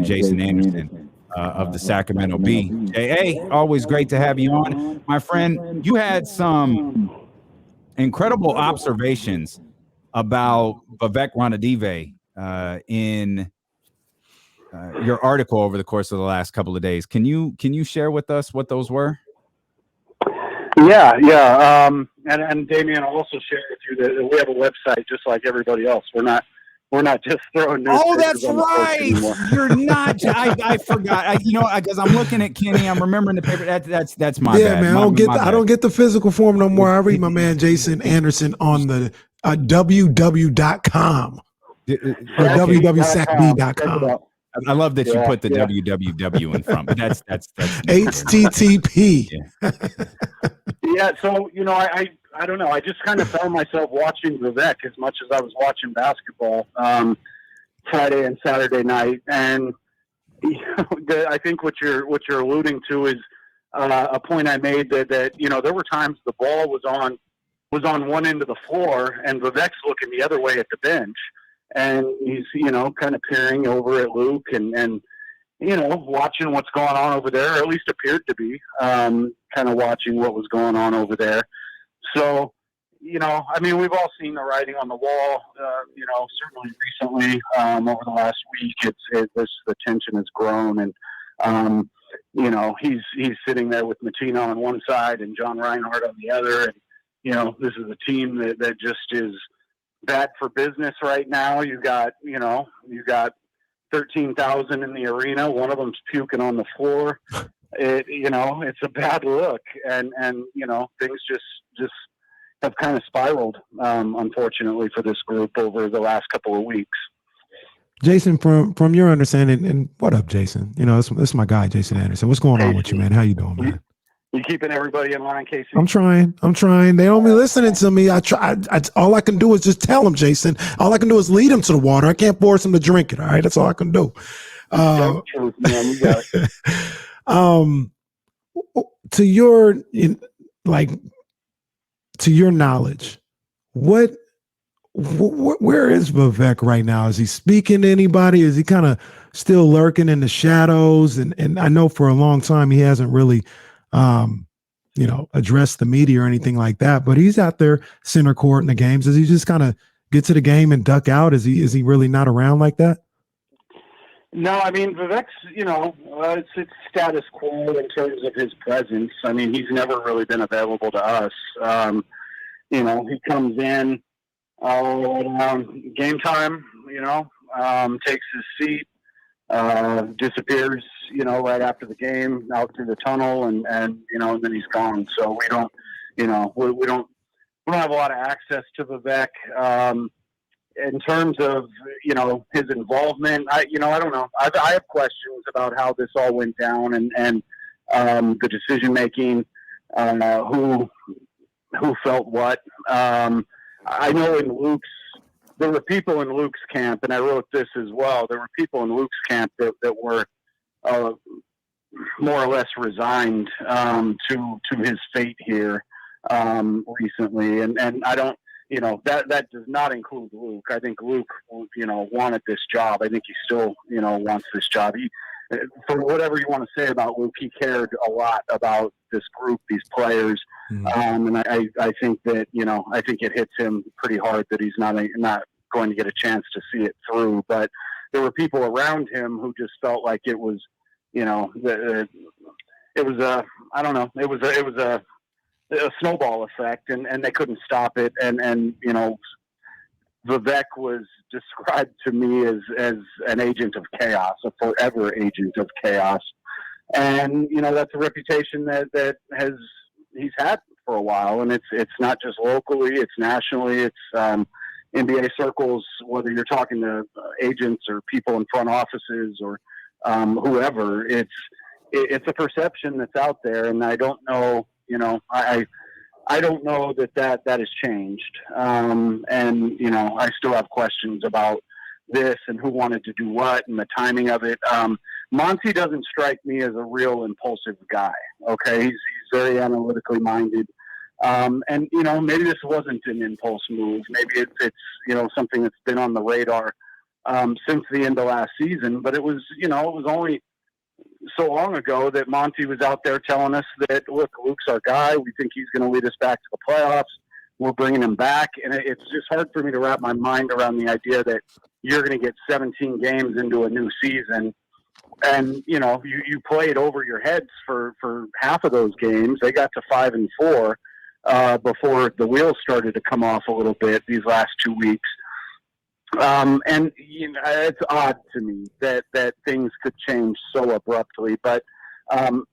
Jason Anderson of the Sacramento Bee. J.A., always great to have you on. My friend, you had some incredible observations about Vivek Ranadive in your article over the course of the last couple of days. Can you share with us what those were? Yeah. And Damian, I'll also share with you that we have a website just like everybody else. We're not just throwing news. Oh, that's right. You're not. I forgot. Because I'm looking at Kenny. I'm remembering the paper. That's my bad. Man. I don't get the physical form no more. I read my man Jason Anderson on the www.com or www.sacbee.com. I love that you put the www in front, but that's HTTP. Yeah. So, I don't know. I just kind of found myself watching Vivek as much as I was watching basketball Friday and Saturday night. And I think what you're alluding to is a point I made that there were times the ball was on one end of the floor and Vivek's looking the other way at the bench. And he's, kind of peering over at Luke and watching what's going on over there, or at least appeared to be kind of watching what was going on over there. So, we've all seen the writing on the wall, certainly recently over the last week, the tension has grown and, he's sitting there with Matina on one side and John Reinhardt on the other. And, this is a team that just is bad for business right now. You got 13,000 in the arena. One of them's puking on the floor. It's a bad look, and things just have kind of spiraled, unfortunately, for this group over the last couple of weeks. Jason, from your understanding, and what up, Jason? This is my guy, Jason Anderson. What's going on with you, man? How you doing, man? You keeping everybody in line, Casey? I'm trying. They don't be listening to me. I try. All I can do is just tell them, Jason. All I can do is lead them to the water. I can't force them to drink it. All right, that's all I can do. Truth, man. You got it. To your knowledge, where is Vivek right now? Is he speaking to anybody? Is he kind of still lurking in the shadows? And I know for a long time he hasn't really address the media or anything like that, but he's out there center court in the games. Does he just kind of get to the game and duck out? Is he really not around like that? No, Vivek's, it's status quo in terms of his presence. He's never really been available to us. He comes in around game time, takes his seat, disappears, right after the game out through the tunnel and then he's gone. So we don't have a lot of access to Vivek. In terms of, his involvement, I don't know. I have questions about how this all went down and the decision-making, who felt what. I know there were people in Luke's camp, and I wrote this as well. There were people in Luke's camp that were more or less resigned to his fate here recently, and I don't, that does not include Luke. I think Luke, wanted this job. I think he still, wants this job. For whatever you want to say about Luke, he cared a lot about this group, these players. Mm-hmm. And I think that, I think it hits him pretty hard that he's not going to get a chance to see it through. But there were people around him who just felt like it was, it was a snowball effect, and they couldn't stop it. And Vivek was described to me as an agent of chaos, a forever agent of chaos. And, that's a reputation that he's had for a while. And it's not just locally, it's nationally, it's NBA circles, whether you're talking to agents or people in front offices or whoever, it's a perception that's out there. And I don't know, I don't know that has changed. And, I still have questions about this and who wanted to do what and the timing of it. Monty doesn't strike me as a real impulsive guy. Okay. He's very analytically minded. And, maybe this wasn't an impulse move. Maybe it's something that's been on the radar since the end of last season. But it was only so long ago that Monty was out there telling us that, look, Luke's our guy. We think he's going to lead us back to the playoffs. We're bringing him back. And it's just hard for me to wrap my mind around the idea that you're going to get 17 games into a new season. And, you played over your heads for half of those games. They got to 5-4 before the wheels started to come off a little bit these last 2 weeks. And it's odd to me that things could change so abruptly. But,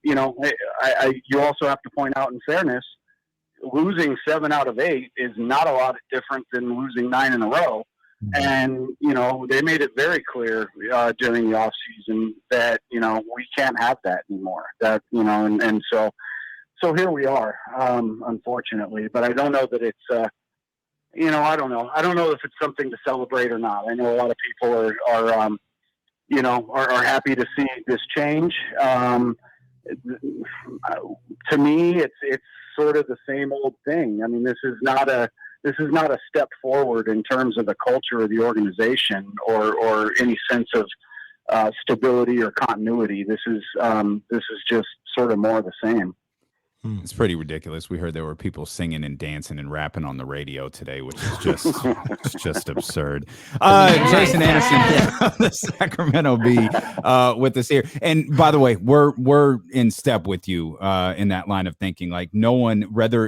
you also have to point out, in fairness, losing 7 out of 8 is not a lot different than losing 9 in a row. And, they made it very clear during the off season that, we can't have that anymore. That, and so here we are, unfortunately. But I don't know that it's, I don't know. I don't know if it's something to celebrate or not. I know a lot of people are happy to see this change. To me, it's sort of the same old thing. I mean, this is not a step forward in terms of the culture of the organization or any sense of stability or continuity. This is just sort of more of the same. It's pretty ridiculous. We heard there were people singing and dancing and rapping on the radio today, which is just absurd. Jason Anderson of the Sacramento Bee with us here. And by the way, we're in step with you in that line of thinking. Like, no one,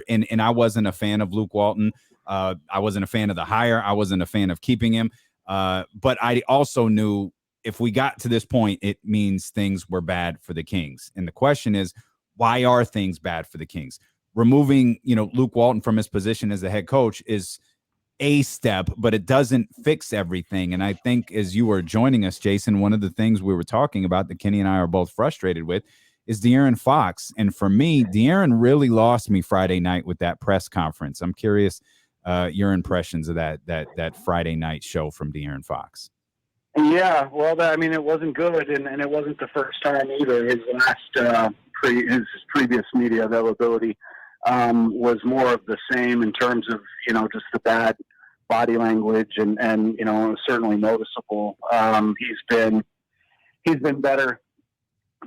and I wasn't a fan of Luke Walton. I wasn't a fan of the hire. I wasn't a fan of keeping him. But I also knew if we got to this point, it means things were bad for the Kings. And the question is, why are things bad for the Kings? Removing, Luke Walton from his position as the head coach is a step, but it doesn't fix everything. And I think as you were joining us, Jason, one of the things we were talking about that Kenny and I are both frustrated with is De'Aaron Fox. And for me, De'Aaron really lost me Friday night with that press conference. I'm curious your impressions of that Friday night show from De'Aaron Fox. Yeah, well, it wasn't good, and it wasn't the first time either. His last his previous media availability was more of the same in terms of just the bad body language, and certainly noticeable. He's been better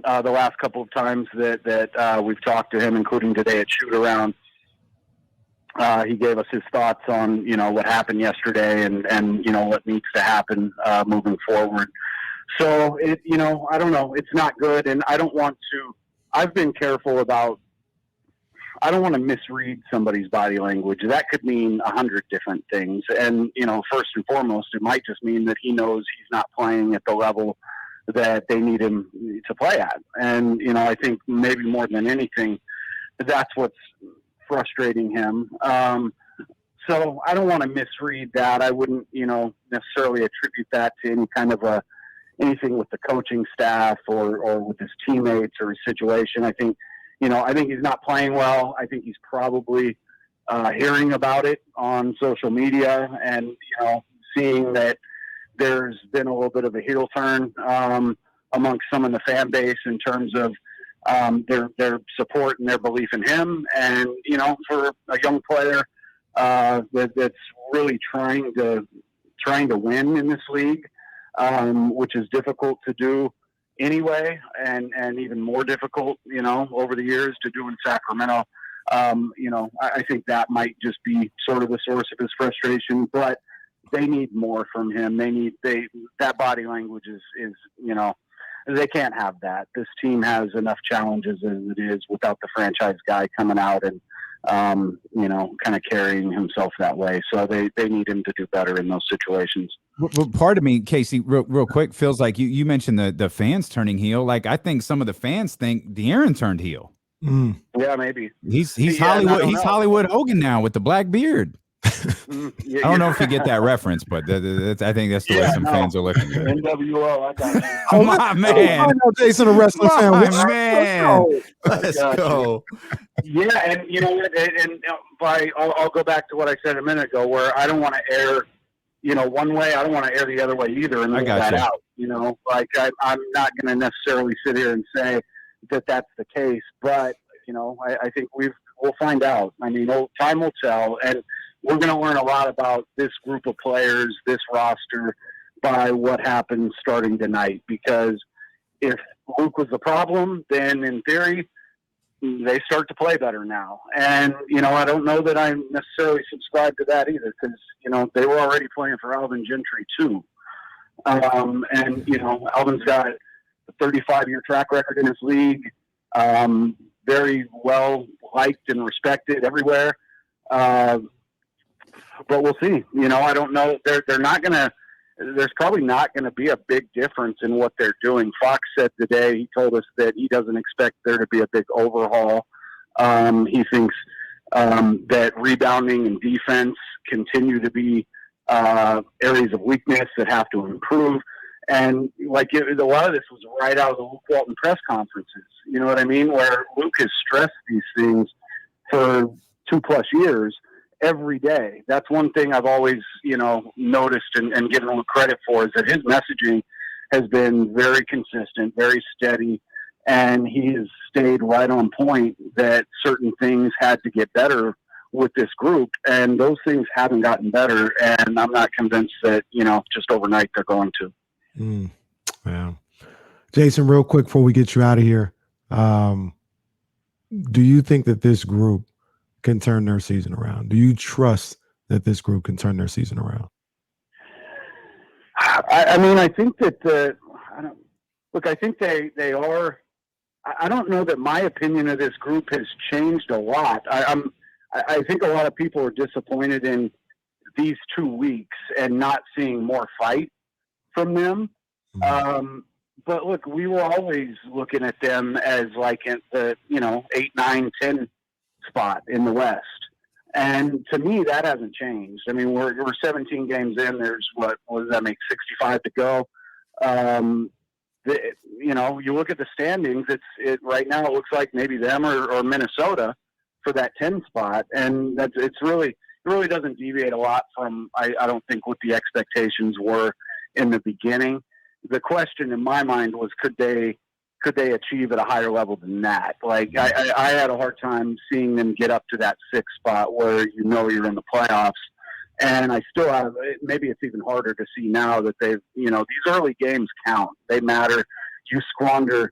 the last couple of times that we've talked to him, including today at shoot around. He gave us his thoughts on, what happened yesterday and what needs to happen moving forward. So I don't know. It's not good. And I've been careful about, I don't want to misread somebody's body language. That could mean 100 different things. And, first and foremost, it might just mean that he knows he's not playing at the level that they need him to play at. And, I think maybe more than anything, that's what's frustrating him. So I don't want to misread that. I wouldn't, necessarily attribute that to any kind of anything with the coaching staff or with his teammates or his situation. I think he's not playing well. I think he's probably hearing about it on social media and, seeing that there's been a little bit of a heel turn amongst some in the fan base in terms of their support and their belief in him. And, for a young player that's really trying to win in this league, which is difficult to do anyway, and even more difficult, over the years to do in Sacramento. I think that might just be sort of the source of his frustration, but they need more from him. That body language is they can't have that. This team has enough challenges as it is without the franchise guy coming out and, kind of carrying himself that way. So they need him to do better in those situations. Well, part of me, Casey, real quick, feels like you mentioned the fans turning heel. Like, I think some of the fans think De'Aaron turned heel. Yeah, maybe. He's Hollywood. He's Hollywood Hogan now with the black beard. I don't know if you get that reference, but I think that's the way some fans are looking at it. NWO, I got you. Oh, my man. I know Jason, a wrestling fan. My man. Let's go. Yeah, and I'll go back to what I said a minute ago, where I don't want to err, one way. I don't want to err the other way either and leave that out. I'm not going to necessarily sit here and say that that's the case, but I think we'll find out. I mean, time will tell, and we're going to learn a lot about this group of players, this roster, by what happens starting tonight, because if Luke was the problem, then in theory, they start to play better now. And, I don't know that I necessarily subscribe to that either, because, they were already playing for Alvin Gentry too. And, Alvin's got a 35-year track record in this league, very well liked and respected everywhere. But we'll see. I don't know. They're not going to, there's probably not going to be a big difference in what they're doing. Fox said today, he told us that he doesn't expect there to be a big overhaul. He thinks that rebounding and defense continue to be areas of weakness that have to improve. And a lot of this was right out of the Luke Walton press conferences. You know what I mean? Where Luke has stressed these things for 2+ years every day. That's one thing I've always, noticed and given him credit for, is that his messaging has been very consistent, very steady, and he has stayed right on point that certain things had to get better with this group, and those things haven't gotten better, and I'm not convinced that, just overnight they're going to. Yeah. Jason, real quick before we get you out of here, do you think that this group can turn their season around? Do you trust that this group can turn their season around? I think that I think they are. I don't know that my opinion of this group has changed a lot. I think a lot of people are disappointed in these 2 weeks and not seeing more fight from them. But look, we were always looking at them as like at the 8, 9, 10 spot in the West, and to me that hasn't changed. I mean, we're 17 games in. There's what does that make, 65 to go? You look at the standings. Right now it looks like maybe them or Minnesota for that 10 spot, and it really doesn't deviate a lot from I don't think what the expectations were in the beginning. The question in my mind was, could they achieve at a higher level than that? Like I had a hard time seeing them get up to that 6th spot where you're in the playoffs. And I still have, maybe it's even harder to see now that they've, these early games count. They matter. You squander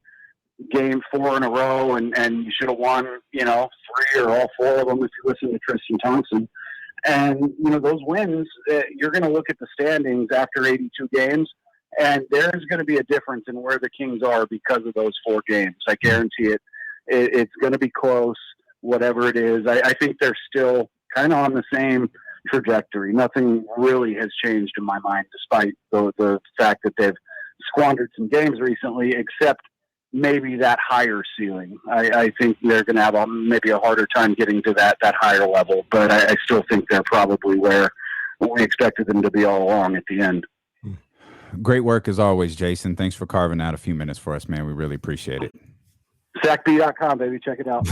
game 4 in a row and you should have won, 3 or all 4 of them if you listen to Tristan Thompson. And, those wins, you're going to look at the standings after 82 games, and there's going to be a difference in where the Kings are because of those 4 games. I guarantee it. It's going to be close, whatever it is. I think they're still kind of on the same trajectory. Nothing really has changed in my mind, despite the fact that they've squandered some games recently, except maybe that higher ceiling. I think they're going to have maybe a harder time getting to that higher level, but I still think they're probably where we expected them to be all along at the end. Great work as always, Jason. Thanks for carving out a few minutes for us, man. We really appreciate it. SacBee.com, baby. Check it out.